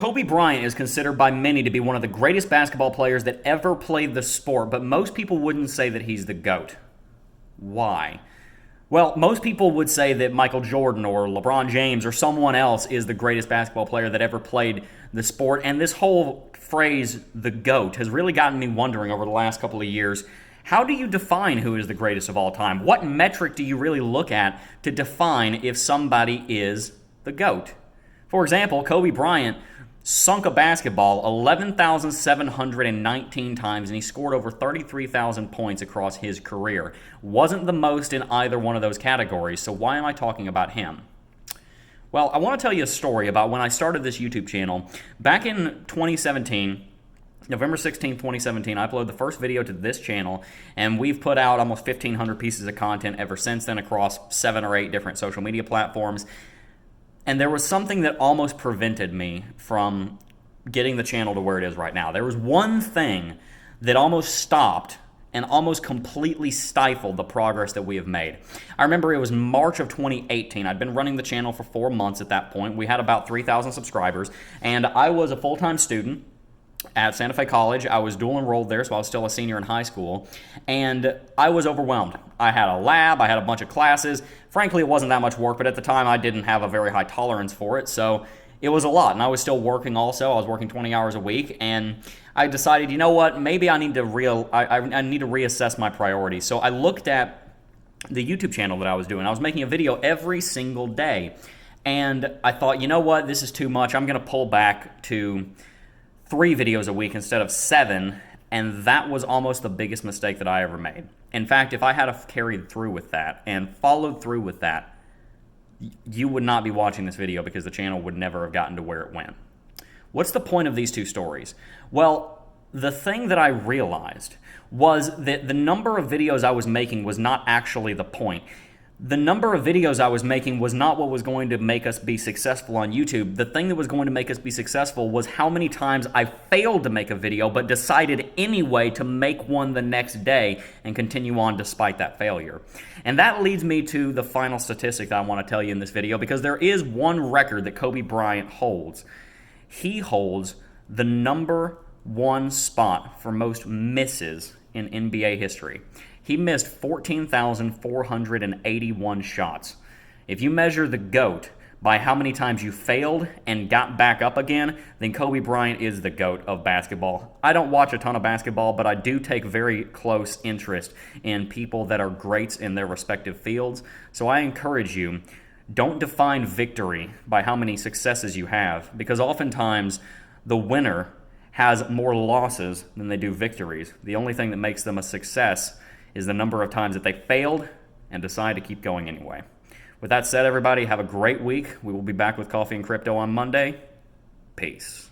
Kobe Bryant is considered by many to be one of the greatest basketball players that ever played the sport, but most people wouldn't say that he's the GOAT. Why? Well, most people would say that Michael Jordan or LeBron James or someone else is the greatest basketball player that ever played the sport, and this whole phrase, the GOAT, has really gotten me wondering over the last couple of years. How do you define who is the greatest of all time? What metric do you really look at to define if somebody is the GOAT? For example, Kobe Bryant sunk a basketball 11,719 times, and he scored over 33,000 points across his career. Wasn't the most in either one of those categories, so why am I talking about him? Well, I want to tell you a story about when I started this YouTube channel. Back in 2017, November 16, 2017, I uploaded the first video to this channel, and we've put out almost 1,500 pieces of content ever since then across 7 or 8 different social media platforms. And there was something that almost prevented me from getting the channel to where it is right now. There was one thing that almost stopped and almost completely stifled the progress that we have made. I remember it was March of 2018. I'd been running the channel for 4 months at that point. We had about 3,000 subscribers, and I was a full-time student at Santa Fe College. I was dual enrolled there, so I was still a senior in high school, and I was overwhelmed. I had a lab, I had a bunch of classes. Frankly, it wasn't that much work, but at the time I didn't have a very high tolerance for it, so it was a lot, and I was still working also. I was working 20 hours a week, and I decided, you know what, maybe I need to I need to reassess my priorities. So I looked at the YouTube channel that I was doing. I was making a video every single day, and I thought, you know what, this is too much. I'm going to pull back to 3 videos a week instead of 7, and that was almost the biggest mistake that I ever made. In fact, if I had carried through with that and followed through with that, you would not be watching this video because the channel would never have gotten to where it went. What's the point of these 2 stories? Well, the thing that I realized was that the number of videos I was making was not actually the point. The number of videos I was making was not what was going to make us be successful on YouTube. The thing that was going to make us be successful was how many times I failed to make a video but decided anyway to make one the next day and continue on despite that failure. And that leads me to the final statistic that I want to tell you in this video, because there is one record that Kobe Bryant holds. He holds the number 1 spot for most misses in NBA history. He missed 14,481 shots. If you measure the GOAT by how many times you failed and got back up again, then Kobe Bryant is the GOAT of basketball. I don't watch a ton of basketball, but I do take very close interest in people that are greats in their respective fields. So I encourage you, don't define victory by how many successes you have, because oftentimes the winner has more losses than they do victories. The only thing that makes them a success is the number of times that they failed and decide to keep going anyway. With that said, everybody, have a great week. We will be back with Coffee and Crypto on Monday. Peace.